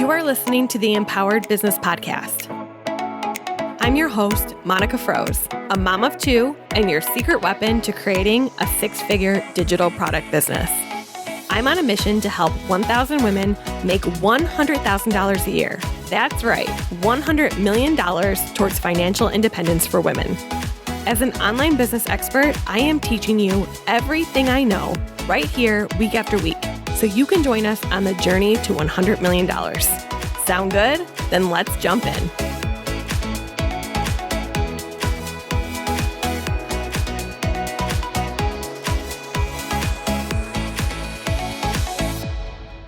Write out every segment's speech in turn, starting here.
You are listening to the Empowered Business Podcast. I'm your host, Monica Froese, a mom of two and your secret weapon to creating a six-figure digital product business. I'm on a mission to help 1,000 women make $100,000 a year. That's right, $100 million towards financial independence for women. As an online business expert, I am teaching you everything I know right here week after week, so you can join us on the journey to $100 million. Sound good? Then let's jump in.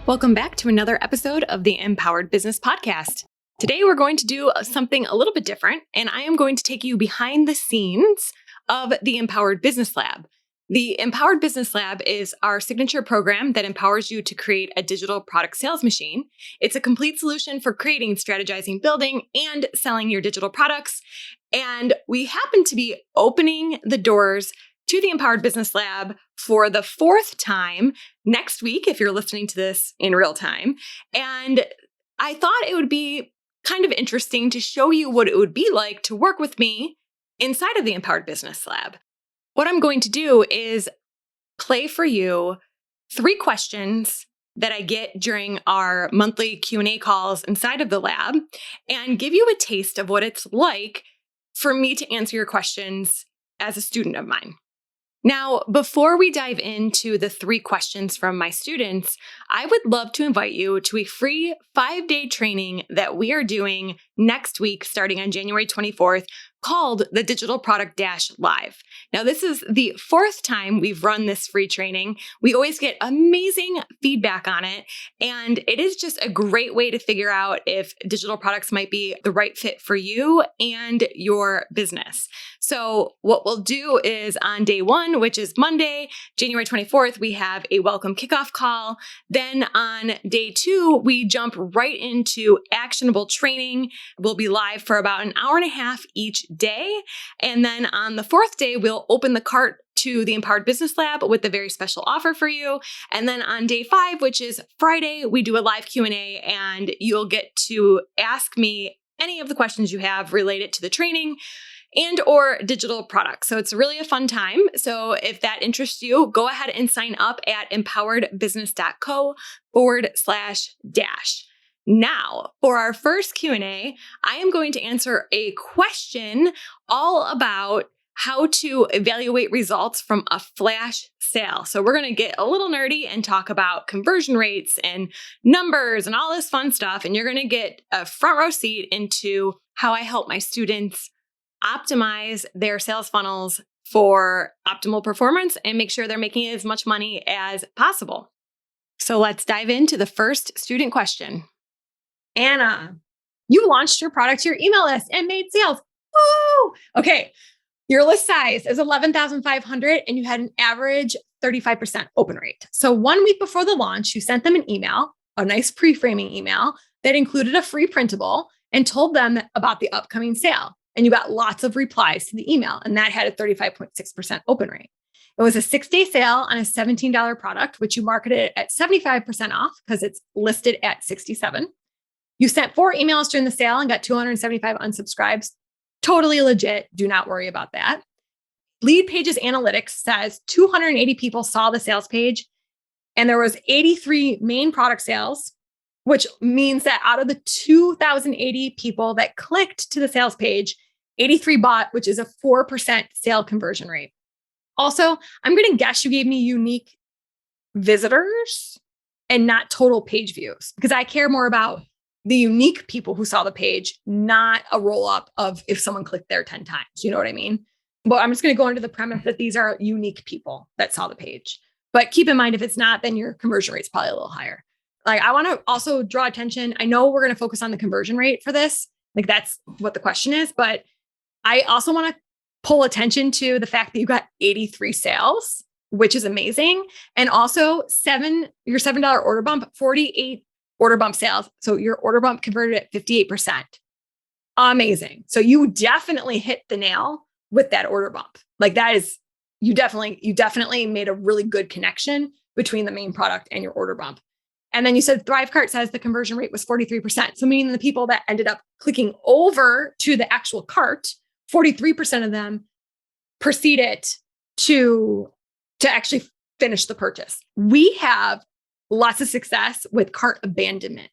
Welcome back to another episode of the Empowered Business Podcast. Today, we're going to do something a little bit different, and I am going to take you behind the scenes of the Empowered Business Lab. The Empowered Business Lab is our signature program that empowers you to create a digital product sales machine. It's a complete solution for creating, strategizing, building, and selling your digital products. And we happen to be opening the doors to the Empowered Business Lab for the fourth time next week, if you're listening to this in real time. And I thought it would be kind of interesting to show you what it would be like to work with me inside of the Empowered Business Lab. What I'm going to do is play for you 3 questions that I get during our monthly Q&A calls inside of the lab and give you a taste of what it's like for me to answer your questions as a student of mine. Now, before we dive into the 3 questions from my students, I would love to invite you to a free 5-day training that we are doing next week, starting on January 24th, called the Digital Product Dash Live. Now, this is the 4th time we've run this free training. We always get amazing feedback on it, and it is just a great way to figure out if digital products might be the right fit for you and your business. So what we'll do is on day 1, which is Monday, January 24th, we have a welcome kickoff call. Then on day 2, we jump right into actionable training. We'll be live for about an hour and a half each day. And then on the 4th day, we'll open the cart to the Empowered Business Lab with a very special offer for you. And then on day 5, which is Friday, we do a live Q&A and you'll get to ask me any of the questions you have related to the training and or digital products. So it's really a fun time. So if that interests you, go ahead and sign up at empoweredbusiness.co/dash. Now, for our first Q&A, I am going to answer a question all about how to evaluate results from a flash sale. So we're going to get a little nerdy and talk about conversion rates and numbers and all this fun stuff. And you're going to get a front row seat into how I help my students optimize their sales funnels for optimal performance and make sure they're making as much money as possible. So let's dive into the first student question. Anna, you launched your product to your email list and made sales. Woo! Okay. Your list size is 11,500 and you had an average 35% open rate. So 1 week before the launch, you sent them an email, a nice pre-framing email that included a free printable and told them about the upcoming sale. And you got lots of replies to the email, and that had a 35.6% open rate. It was a 6-day sale on a $17 product, which you marketed at 75% off because it's listed at $67. You sent 4 emails during the sale and got 275 unsubscribes. Totally legit. Do not worry about that. Lead Pages Analytics says 280 people saw the sales page, and there was 83 main product sales, which means that out of the 2,080 people that clicked to the sales page, 83 bought, which is a 4% sale conversion rate. Also, I'm going to guess you gave me unique visitors and not total page views because I care more about the unique people who saw the page, not a roll up of if someone clicked there 10 times. You know what I mean? But I'm just going to go into the premise that these are unique people that saw the page. But keep in mind, if it's not, then your conversion rate is probably a little higher. Like, I want to also draw attention. I know we're going to focus on the conversion rate for this. Like, that's what the question is. But I also want to pull attention to the fact that you got 83 sales, which is amazing. And also your $7 order bump, 48 order bump sales. So your order bump converted at 58%. Amazing. So you definitely hit the nail with that order bump. Like, that is, you definitely made a really good connection between the main product and your order bump. And then you said ThriveCart says the conversion rate was 43%. So meaning the people that ended up clicking over to the actual cart, 43% of them proceeded to actually finish the purchase. We have lots of success with cart abandonment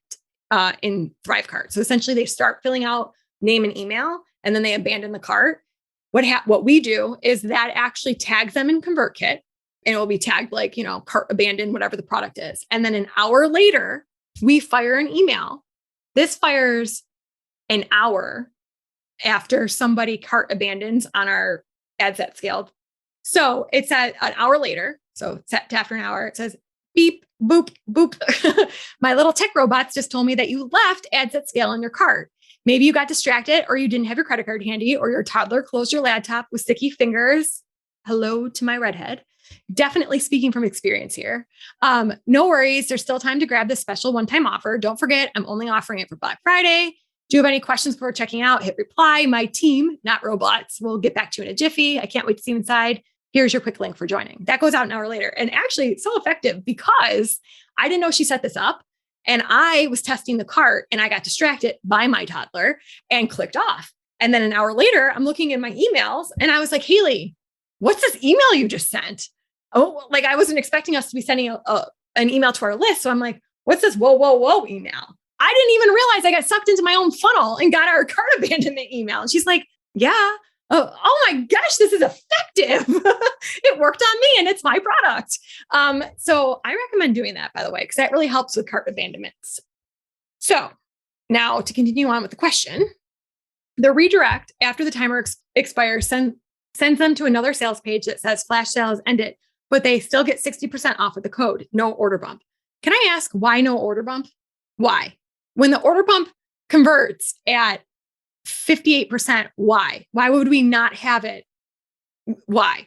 in ThriveCart. So essentially they start filling out name and email, and then they abandon the cart. What we do is that actually tags them in ConvertKit, and it will be tagged like, cart abandoned, whatever the product is. And then an hour later, we fire an email. This fires an hour after somebody cart abandons on our ad set scaled. So it's at an hour later. So set to after an hour, it says, beep, boop, boop. My little tech robots just told me that you left ad set scale in your cart. Maybe you got distracted, or you didn't have your credit card handy, or your toddler closed your laptop with sticky fingers. Hello to my redhead. Definitely speaking from experience here. No worries. There's still time to grab this special one-time offer. Don't forget, I'm only offering it for Black Friday. Do you have any questions before checking out? Hit reply. My team, not robots, will get back to you in a jiffy. I can't wait to see you inside. Here's your quick link for joining. That goes out an hour later. And actually, it's so effective because I didn't know she set this up. And I was testing the cart and I got distracted by my toddler and clicked off. And then an hour later, I'm looking in my emails and I was like, Haley, what's this email you just sent? Oh, like I wasn't expecting us to be sending an email to our list. So I'm like, what's this whoa email? I didn't even realize I got sucked into my own funnel and got our cart abandonment email. And she's like, yeah. Oh my gosh, this is effective. It worked on me and it's my product. So I recommend doing that, by the way, because that really helps with cart abandonments. So now to continue on with the question, the redirect after the timer expires sends them to another sales page that says flash sales ended, but they still get 60% off with the code, no order bump. Can I ask why no order bump? Why? When the order bump converts at 58%, why? Why would we not have it? Why?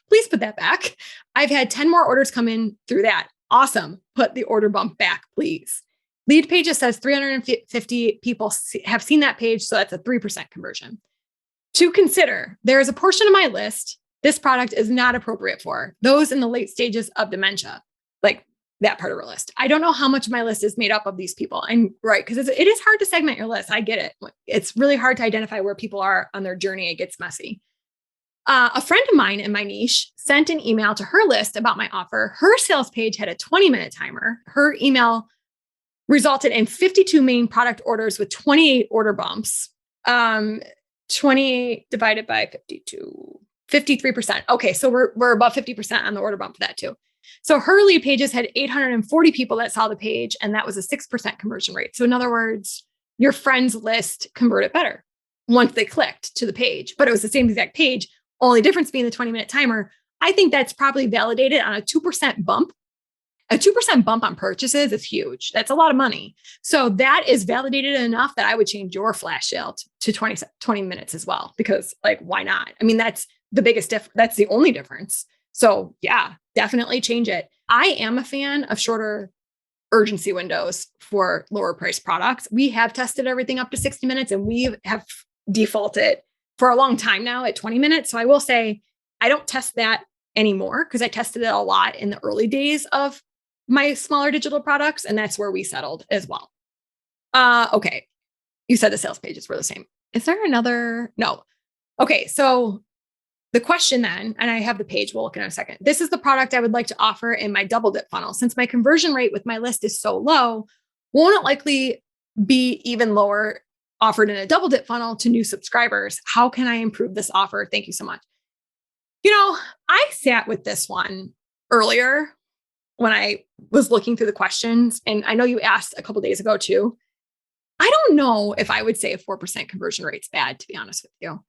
Please put that back. I've had 10 more orders come in through that. Awesome. Put the order bump back, please. Lead pages says 350 people have seen that page. So that's a 3% conversion. To consider, there is a portion of my list this product is not appropriate for. Those in the late stages of dementia, like that part of our list. I don't know how much of my list is made up of these people. And right, because it is hard to segment your list. I get it. It's really hard to identify where people are on their journey. It gets messy. A friend of mine in my niche sent an email to her list about my offer. Her sales page had a 20-minute timer. Her email resulted in 52 main product orders with 28 order bumps. 28 divided by 52, 53%. Okay, so we're above 50% on the order bump for that too. So her lead pages had 840 people that saw the page, and that was a 6% conversion rate. So in other words, your friend's list converted better once they clicked to the page, but it was the same exact page, only difference being the 20-minute timer. I think that's probably validated on a 2% bump. A 2% bump on purchases is huge. That's a lot of money. So that is validated enough that I would change your flash sale to 20 minutes as well, because like, why not? I mean, that's the biggest that's the only difference. So yeah, definitely change it. I am a fan of shorter urgency windows for lower price products. We have tested everything up to 60 minutes and we have defaulted for a long time now at 20 minutes. So I will say I don't test that anymore because I tested it a lot in the early days of my smaller digital products. And that's where we settled as well. Okay. You said the sales pages were the same. Is there another? No. Okay. So the question then, and I have the page, we'll look in a second. This is the product I would like to offer in my double dip funnel. Since my conversion rate with my list is so low, won't it likely be even lower offered in a double dip funnel to new subscribers? How can I improve this offer? Thank you so much. I sat with this one earlier when I was looking through the questions, and I know you asked a couple of days ago too. I don't know if I would say a 4% conversion rate's bad, to be honest with you.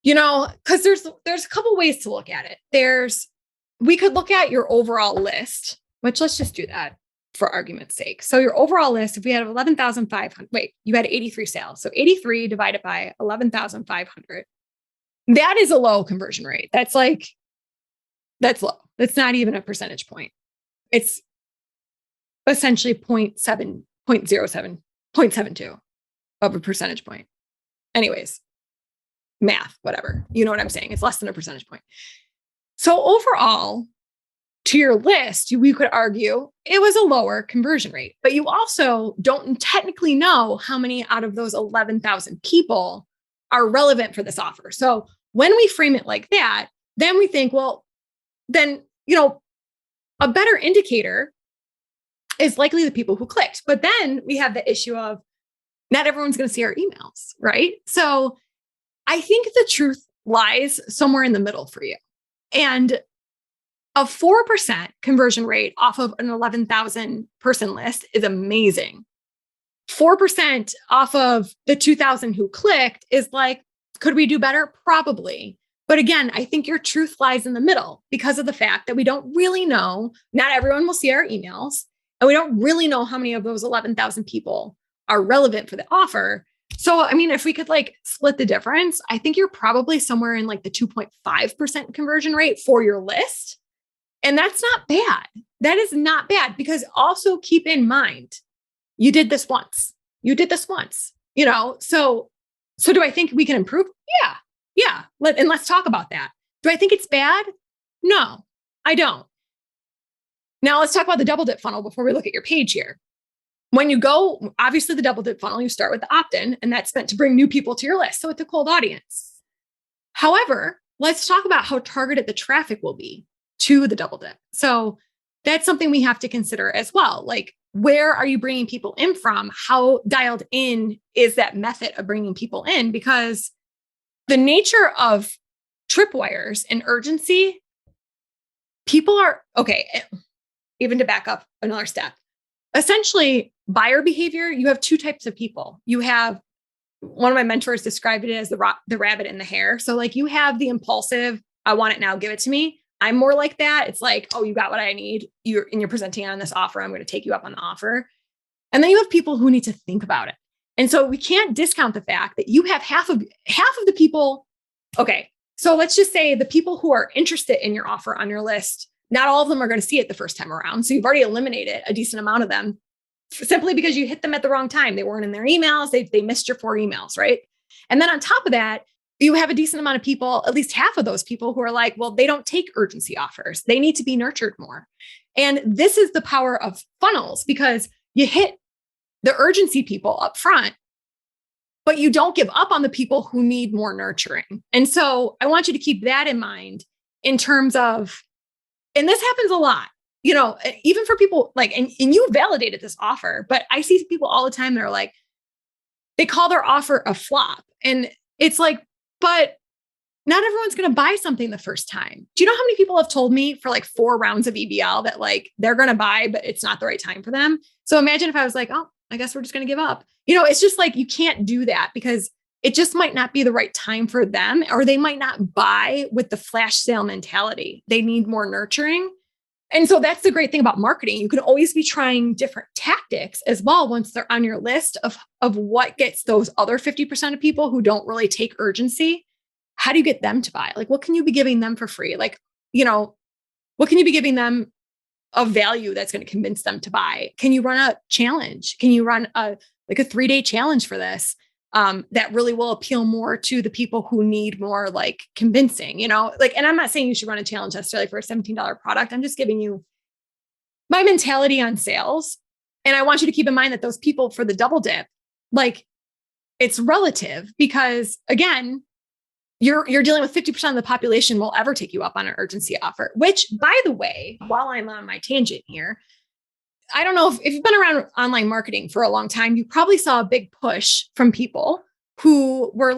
Because there's a couple ways to look at it. We could look at your overall list, which let's just do that for argument's sake. So your overall list, if we had 11,500, you had 83 sales. So 83 divided by 11,500. That is a low conversion rate. That's low. That's not even a percentage point. It's essentially 0.7, 0.07, 0.72 of a percentage point. Anyways, math, whatever. You know what I'm saying? It's less than a percentage point. So overall, to your list, we could argue it was a lower conversion rate, but you also don't technically know how many out of those 11,000 people are relevant for this offer. So when we frame it like that, then we think, well, then, a better indicator is likely the people who clicked. But then we have the issue of not everyone's going to see our emails, right? So I think the truth lies somewhere in the middle for you. And a 4% conversion rate off of an 11,000 person list is amazing. 4% off of the 2,000 who clicked is like, could we do better? Probably. But again, I think your truth lies in the middle because of the fact that we don't really know, not everyone will see our emails, and we don't really know how many of those 11,000 people are relevant for the offer. So, I mean, if we could split the difference, I think you're probably somewhere in the 2.5% conversion rate for your list. And that's not bad. That is not bad, because also keep in mind, you did this once. So do I think we can improve? Yeah. Let's talk about that. Do I think it's bad? No, I don't. Now let's talk about the double dip funnel before we look at your page here. When you go, obviously the double dip funnel, you start with the opt-in, and that's meant to bring new people to your list. So it's a cold audience. However, let's talk about how targeted the traffic will be to the double dip. So that's something we have to consider as well. Where are you bringing people in from? How dialed in is that method of bringing people in? Because the nature of tripwires and urgency, people are, okay, even to back up another step, essentially buyer behavior, you have two types of people. You have, one of my mentors described it as the rabbit and the hare. So you have the impulsive, I want it now, give it to me. I'm more like that. It's like, oh, you got what I need. You're presenting on this offer. I'm going to take you up on the offer. And then you have people who need to think about it. And so we can't discount the fact that you have half of the people. Okay. So let's just say the people who are interested in your offer on your list, not all of them are going to see it the first time around. So you've already eliminated a decent amount of them simply because you hit them at the wrong time. They weren't in their emails. They missed your 4 emails, right? And then on top of that, you have a decent amount of people, at least half of those people, who are like, well, they don't take urgency offers. They need to be nurtured more. And this is the power of funnels, because you hit the urgency people up front, but you don't give up on the people who need more nurturing. And so I want you to keep that in mind in terms of, and this happens a lot, even for people and you validated this offer, but I see people all the time that are like, they call their offer a flop. And it's like, but not everyone's going to buy something the first time. Do you know how many people have told me for 4 rounds of EBL that they're going to buy, but it's not the right time for them? So imagine if I was like, oh, I guess we're just going to give up. It's just you can't do that, because it just might not be the right time for them, or they might not buy with the flash sale mentality. They need more nurturing. And so that's the great thing about marketing. You can always be trying different tactics as well once they're on your list of what gets those other 50% of people who don't really take urgency. How do you get them to buy? What can you be giving them for free? What can you be giving them of value that's going to convince them to buy? Can you run a challenge? Can you run a 3-day challenge for this? That really will appeal more to the people who need more convincing, and I'm not saying you should run a challenge necessarily for a $17 product. I'm just giving you my mentality on sales. And I want you to keep in mind that those people for the double dip, it's relative, because again, you're dealing with 50% of the population will ever take you up on an urgency offer, which, by the way, while I'm on my tangent here, I don't know if you've been around online marketing for a long time, you probably saw a big push from people who were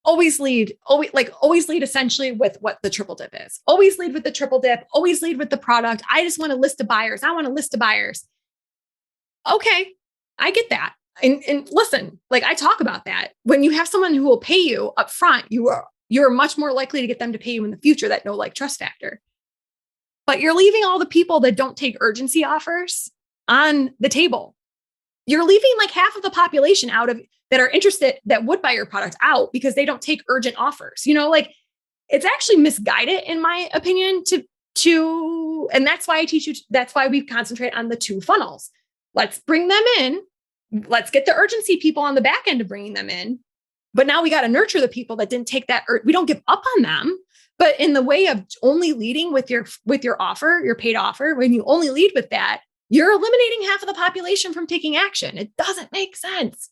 always lead essentially with what the triple dip is. Always lead with the triple dip, always lead with the product. I just want a list of buyers. I want a list of buyers. Okay, I get that. And listen, I talk about that. When you have someone who will pay you up front, you're much more likely to get them to pay you in the future, that know, like, trust factor. But you're leaving all the people that don't take urgency offers on the table. You're leaving half of the population out of that are interested, that would buy your product, out because they don't take urgent offers. It's actually misguided, in my opinion, and that's why I teach you. That's why we concentrate on the 2 funnels. Let's bring them in. Let's get the urgency people on the back end of bringing them in. But now we got to nurture the people that didn't take that. We don't give up on them, But in the way of only leading with your offer, your paid offer, when you only lead with that, you're eliminating half of the population from taking action. It doesn't make sense.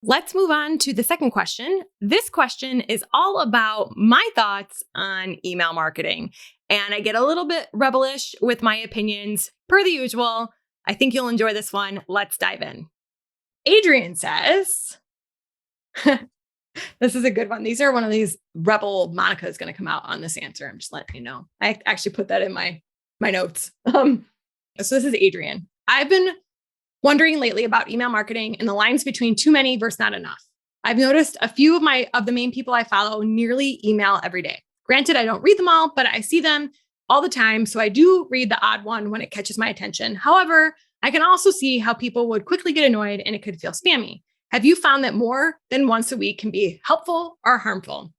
Let's move on to the second question. This question is all about my thoughts on email marketing. And I get a little bit rebellish with my opinions, per the usual. I think you'll enjoy this one. Let's dive in. Adrian says, this is a good one. These are one of these rebel Monica is going to come out on this answer. I'm just letting you know. I actually put that in my notes. So this is Adrian. I've been wondering lately about email marketing and the lines between too many versus not enough. I've noticed a few of the main people I follow nearly email every day. Granted, I don't read them all, but I see them all the time. So I do read the odd one when it catches my attention. However, I can also see how people would quickly get annoyed and it could feel spammy. Have you found that more than once a week can be helpful or harmful?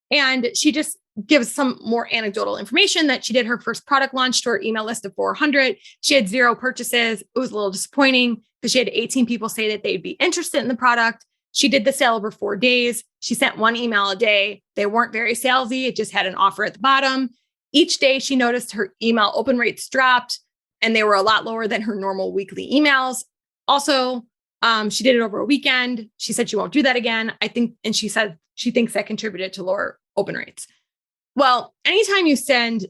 And she just gives some more anecdotal information that she did her first product launch to her email list of 400. She had 0 purchases. It was a little disappointing because she had 18 people say that they'd be interested in the product. She did the sale over 4 days. She sent 1 email a day. They weren't very salesy. It just had an offer at the bottom. Each day she noticed her email open rates dropped and they were a lot lower than her normal weekly emails. Also, she did it over a weekend. She said she won't do that again. And she said she thinks that contributed to lower open rates. Well, anytime you send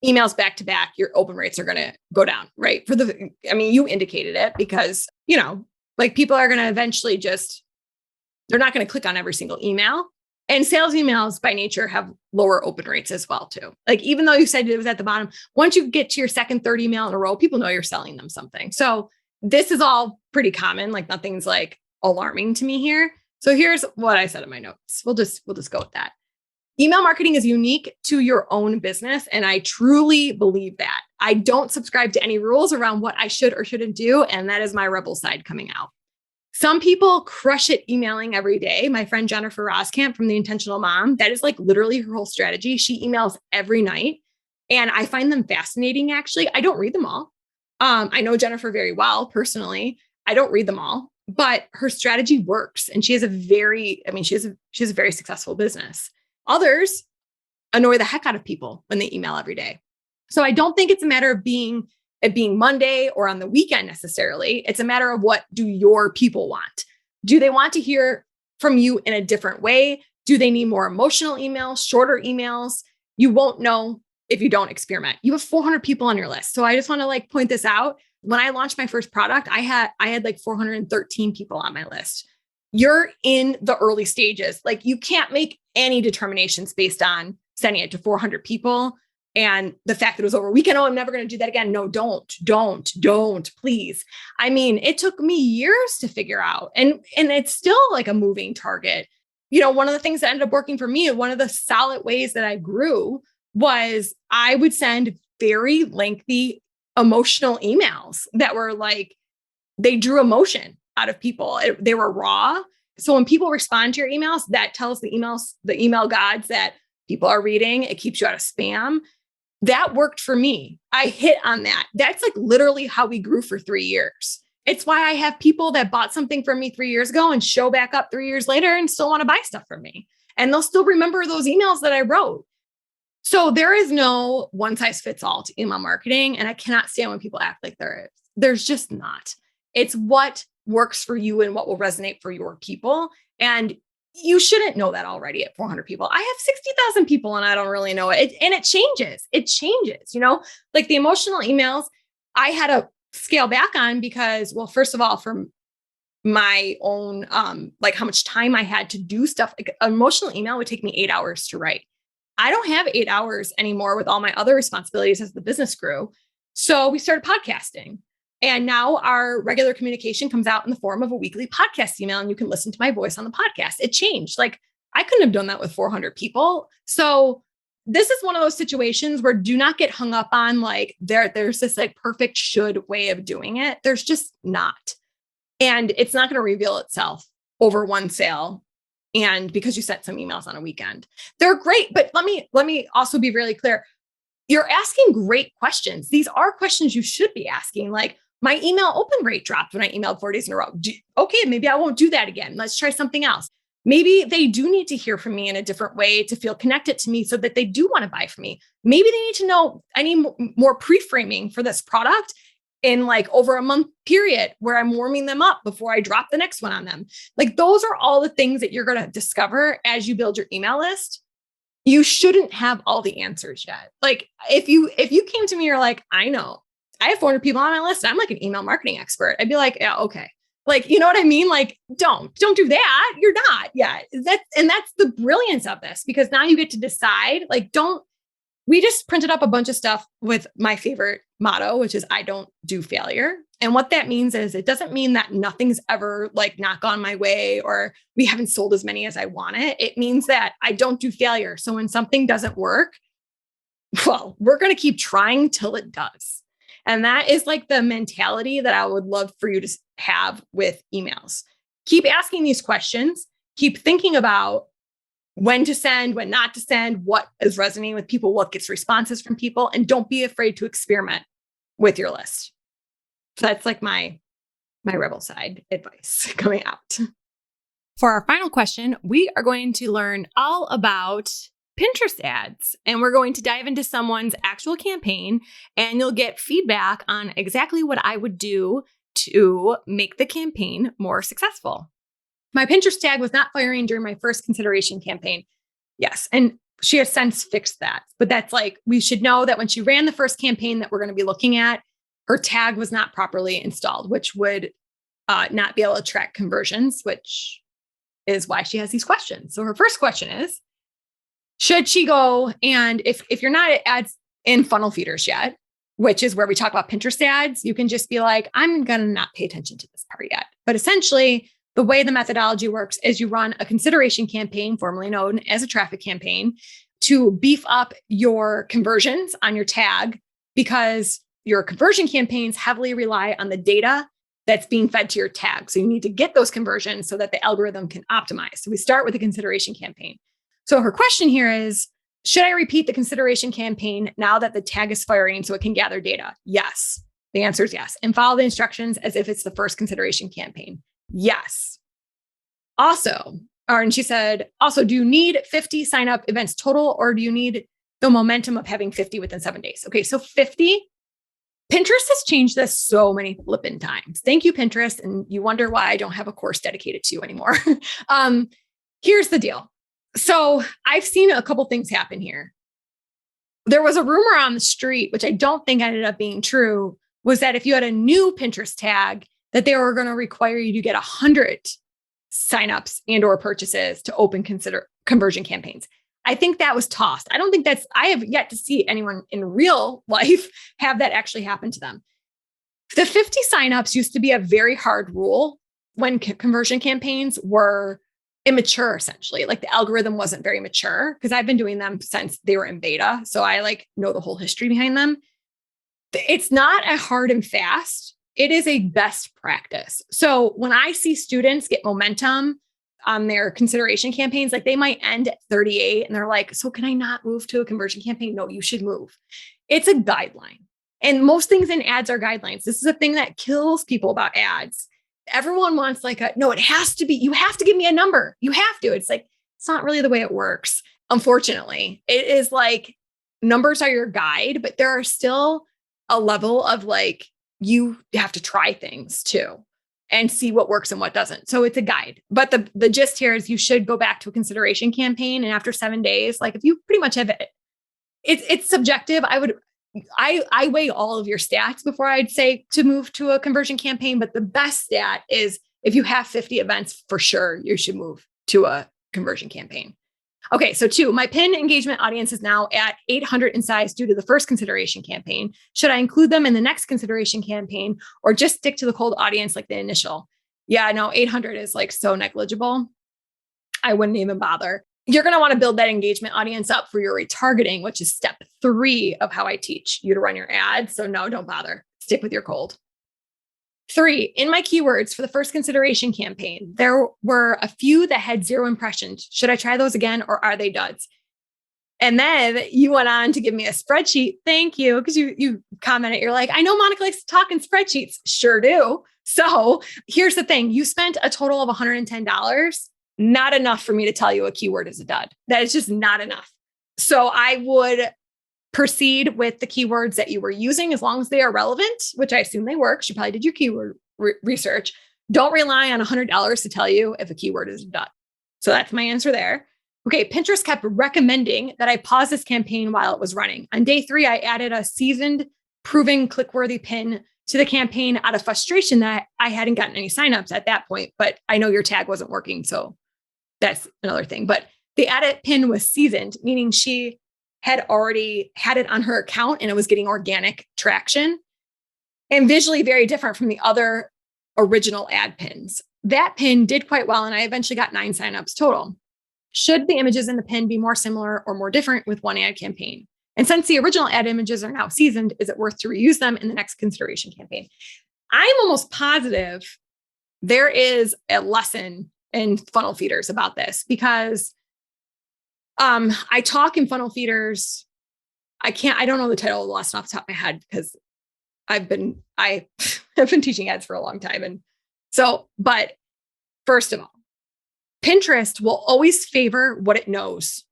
emails back to back, your open rates are going to go down, right? You indicated it because, people are going to eventually they're not going to click on every single email. And sales emails by nature have lower open rates as well too. Like, even though you said it was at the bottom, once you get to your second, third email in a row, people know you're selling them something. So this is all pretty common. Like, nothing's like alarming to me here. So here's what I said in my notes. We'll just go with that. Email marketing is unique to your own business. And I truly believe that. I don't subscribe to any rules around what I should or shouldn't do. And that is my rebel side coming out. Some people crush it emailing every day. My friend Jennifer Roskamp from The Intentional Mom, that is like literally her whole strategy. She emails every night. And I find them fascinating, actually. I don't read them all. I know Jennifer very well personally. I don't read them all, but her strategy works. And she has a very successful business. Others annoy the heck out of people when they email every day. So I don't think it's a matter of it being Monday or on the weekend necessarily. It's a matter of, what do your people want? Do they want to hear from you in a different way? Do they need more emotional emails, shorter emails? You won't know if you don't experiment. You have 400 people on your list. So I just want to point this out. When I launched my first product, I had 413 people on my list. You're in the early stages. You can't make any determinations based on sending it to 400 people. And the fact that it was over a weekend, I'm never going to do that again. No, don't, please. It took me years to figure out. And it's still a moving target. One of the things that ended up working for me, one of the solid ways that I grew, was I would send very lengthy emotional emails that were they drew emotion out of people. They were raw. So when people respond to your emails, that tells the email gods that people are reading. It keeps you out of spam. That worked for me. I hit on that. That's literally how we grew for 3 years. It's why I have people that bought something from me 3 years ago and show back up 3 years later and still want to buy stuff from me. And they'll still remember those emails that I wrote. So there is no one size fits all to email marketing. And I cannot stand when people act like there is. There's just not. It's what works for you and what will resonate for your people. And you shouldn't know that already at 400 people. I have 60,000 people and I don't really know it. And it changes. The emotional emails I had to scale back on because, well, first of all, from my own, how much time I had to do stuff. An emotional email would take me 8 hours to write. I don't have 8 hours anymore with all my other responsibilities as the business grew. So we started podcasting. And now our regular communication comes out in the form of a weekly podcast email, and you can listen to my voice on the podcast. It changed. I couldn't have done that with 400 people. So this is one of those situations where do not get hung up on there's this perfect should way of doing it. There's just not. And it's not going to reveal itself over one sale. And because you sent some emails on a weekend, they're great. But let me also be really clear. You're asking great questions. These are questions you should be asking. My email open rate dropped when I emailed 4 days in a row. Okay, maybe I won't do that again. Let's try something else. Maybe they do need to hear from me in a different way to feel connected to me so that they do want to buy from me. Maybe they need to know I need more pre-framing for this product in like over a month period where I'm warming them up before I drop the next one on them. Like those are all the things that you're going to discover as you build your email list. You shouldn't have all the answers yet. Like if you came to me, you're like, I know I have 400 people on my list. I'm like an email marketing expert. I'd be like, yeah, okay. Like, you know what I mean? Like, don't do that. You're not yet. That's the brilliance of this, because now you get to decide, like, we just printed up a bunch of stuff with my favorite motto, which is I don't do failure. And what that means is it doesn't mean that nothing's ever like not gone my way or we haven't sold as many as I want it. It means that I don't do failure. So when something doesn't work, well, we're going to keep trying till it does. And that is like the mentality that I would love for you to have with emails. Keep asking these questions, keep thinking about when to send, when not to send, what is resonating with people, what gets responses from people, and don't be afraid to experiment with your list. So that's like my rebel side advice coming out. For our final question, we are going to learn all about Pinterest ads, and we're going to dive into someone's actual campaign, and you'll get feedback on exactly what I would do to make the campaign more successful. My Pinterest tag was not firing during my first consideration campaign. Yes. And she has since fixed that. But that's like, we should know that when she ran the first campaign that we're going to be looking at, her tag was not properly installed, which would not be able to track conversions, which is why she has these questions. So her first question is, should she go, and if you're not at ads in funnel feeders yet, which is where we talk about Pinterest ads, you can just be like, I'm going to not pay attention to this part yet. But essentially, the way the methodology works is you run a consideration campaign, formerly known as a traffic campaign, to beef up your conversions on your tag, because your conversion campaigns heavily rely on the data that's being fed to your tag. So you need to get those conversions so that the algorithm can optimize. So we start with a consideration campaign. So her question here is, should I repeat the consideration campaign now that the tag is firing so it can gather data? Yes. The answer is yes. And follow the instructions as if it's the first consideration campaign. Yes. And she said, also, do you need 50 sign up events total, or do you need the momentum of having 50 within 7 days? Okay. So 50, Pinterest has changed this so many flipping times. Thank you, Pinterest. And you wonder why I don't have a course dedicated to you anymore. Here's the deal. So I've seen a couple things happen here. There was a rumor on the street, which I don't think ended up being true, was that if you had a new Pinterest tag, that they were going to require you to get 100 signups and or purchases to open conversion campaigns. I think that was tossed. I have yet to see anyone in real life have that actually happen to them. The 50 signups used to be a very hard rule when conversion campaigns were immature, essentially. Like the algorithm wasn't very mature, because I've been doing them since they were in beta. So I like know the whole history behind them. It's not a hard and fast. It is a best practice. So when I see students get momentum on their consideration campaigns, like they might end at 38 and they're like, so can I not move to a conversion campaign? No, you should move. It's a guideline. And most things in ads are guidelines. This is a thing that kills people about ads. Everyone wants no, it has to be, you have to give me a number. You have to. It's like, it's not really the way it works. Unfortunately, it is like numbers are your guide, but there are still a level of like, you have to try things too and see what works and what doesn't. So it's a guide. But the gist here is you should go back to a consideration campaign. And after 7 days, like if you pretty much have it, it's subjective. I weigh all of your stats before I'd say to move to a conversion campaign. But the best stat is if you have 50 events, for sure, you should move to a conversion campaign. Okay, so 2, my pin engagement audience is now at 800 in size due to the first consideration campaign. Should I include them in the next consideration campaign or just stick to the cold audience like the initial? Yeah, no, 800 is like so negligible. I wouldn't even bother. You're going to want to build that engagement audience up for your retargeting, which is step 3 of how I teach you to run your ads. So no, don't bother. Stick with your cold. 3, in my keywords for the first consideration campaign, there were a few that had 0 impressions. Should I try those again, or are they duds? And then you went on to give me a spreadsheet. Thank you. Because you commented, you're like, I know Monica likes to talk in spreadsheets. Sure do. So here's the thing. You spent a total of $110 not enough for me to tell you a keyword is a dud. That is just not enough. So I would proceed with the keywords that you were using as long as they are relevant, which I assume they work. You probably did your keyword research. Don't rely on $100 to tell you if a keyword is a dud. So that's my answer there. Okay, Pinterest kept recommending that I pause this campaign while it was running. On day 3, I added a seasoned, proven click-worthy pin to the campaign out of frustration that I hadn't gotten any signups at that point, but I know your tag wasn't working, so that's another thing. But the added pin was seasoned, meaning she had already had it on her account and it was getting organic traction and visually very different from the other original ad pins. That pin did quite well, and I eventually got 9 signups total. Should the images in the pin be more similar or more different with one ad campaign? And since the original ad images are now seasoned, is it worth to reuse them in the next consideration campaign? I'm almost positive there is a lesson in funnel feeders about this, because I talk in funnel feeders. I don't know the title of the lesson off the top of my head because I have been teaching ads for a long time. And so, but first of all, Pinterest will always favor what it knows.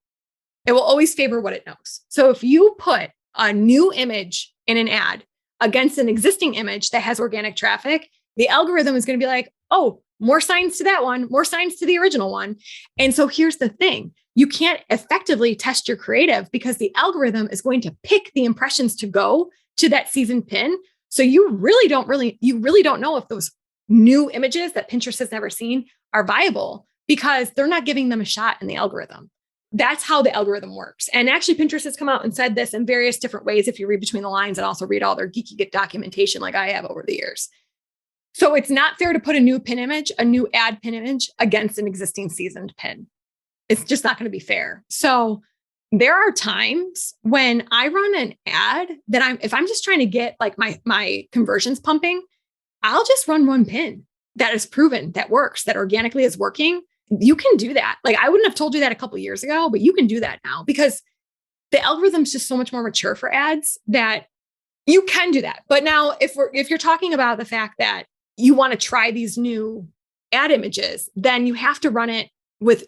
It will always favor what it knows. So if you put a new image in an ad against an existing image that has organic traffic, the algorithm is going to be like, oh, more signs to that one, more signs to the original one. And so here's the thing. You can't effectively test your creative because the algorithm is going to pick the impressions to go to that seasoned pin. So you really don't know if those new images that Pinterest has never seen are viable, because they're not giving them a shot in the algorithm. That's how the algorithm works. And actually, Pinterest has come out and said this in various different ways if you read between the lines and also read all their geeky documentation like I have over the years. So it's not fair to put a new ad pin image against an existing seasoned pin. It's just not going to be fair. So there are times when I run an ad that if I'm just trying to get like my conversions pumping, I'll just run one pin that is proven, that works, that organically is working. You can do that. Like, I wouldn't have told you that a couple of years ago, but you can do that now because the algorithm's just so much more mature for ads that you can do that. But now if you're talking about the fact that you want to try these new ad images, then you have to run it with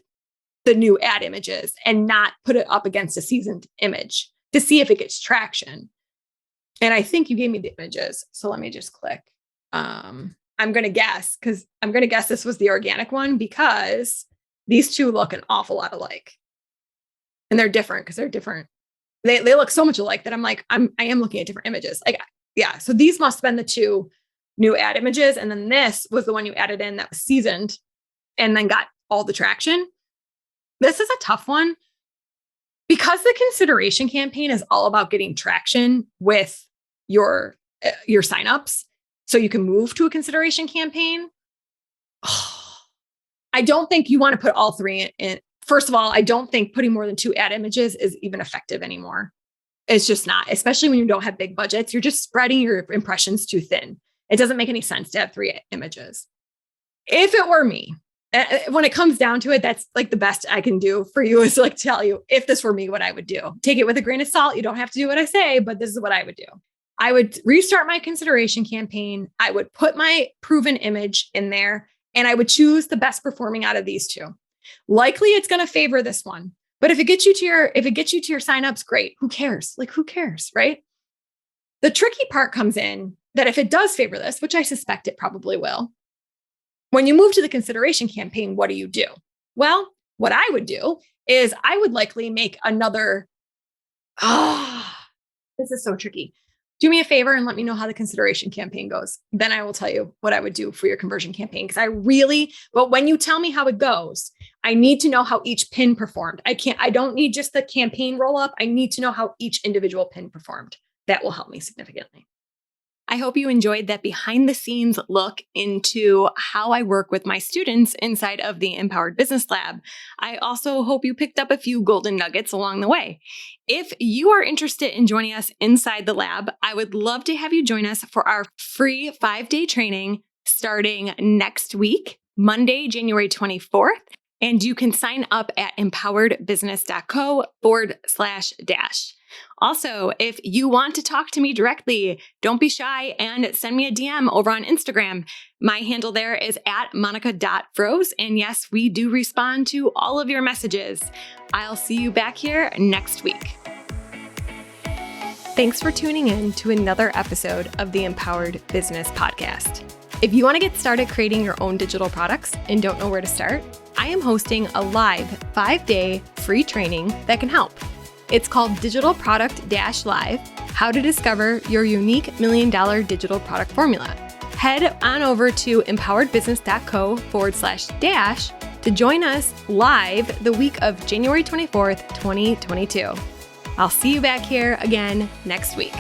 the new ad images and not put it up against a seasoned image to see if it gets traction. And I think you gave me the images. So let me just click. I'm going to guess this was the organic one because these two look an awful lot alike. And they're different because they're different. They look so much alike that I'm like, I am looking at different images. Like, yeah. So these must have been the 2 new ad images. And then this was the one you added in that was seasoned and then got all the traction. This is a tough one because the consideration campaign is all about getting traction with your signups. So you can move to a consideration campaign. I don't think you want to put all 3 in. First of all, I don't think putting more than 2 ad images is even effective anymore. It's just not, especially when you don't have big budgets. You're just spreading your impressions too thin. It doesn't make any sense to have 3 images. If it were me, when it comes down to it, that's like the best I can do for you is like tell you, if this were me, what I would do. Take it with a grain of salt. You don't have to do what I say, but this is what I would do. I would restart my consideration campaign. I would put my proven image in there and I would choose the best performing out of these 2. Likely it's going to favor this one, but if it gets you to your signups, great. Who cares? Like, who cares? Right? The tricky part comes in that if it does favor this, which I suspect it probably will, when you move to the consideration campaign, what do? Well, what I would do is I would likely make another, this is so tricky. Do me a favor and let me know how the consideration campaign goes. Then I will tell you what I would do for your conversion campaign. But when you tell me how it goes, I need to know how each pin performed. I don't need just the campaign roll up. I need to know how each individual pin performed. That will help me significantly. I hope you enjoyed that behind the scenes look into how I work with my students inside of the Empowered Business Lab. I also hope you picked up a few golden nuggets along the way. If you are interested in joining us inside the lab, I would love to have you join us for our free 5-day training starting next week, Monday, January 24th. And you can sign up at empoweredbusiness.co/dash. Also, if you want to talk to me directly, don't be shy and send me a DM over on Instagram. My handle there is @monica.froze. And yes, we do respond to all of your messages. I'll see you back here next week. Thanks for tuning in to another episode of the Empowered Business Podcast. If you want to get started creating your own digital products and don't know where to start, I am hosting a live 5-day free training that can help. It's called Digital Product Dash Live, How to Discover Your Unique $1 Million Digital Product Formula. Head on over to empoweredbusiness.co/dash to join us live the week of January 24th, 2022. I'll see you back here again next week.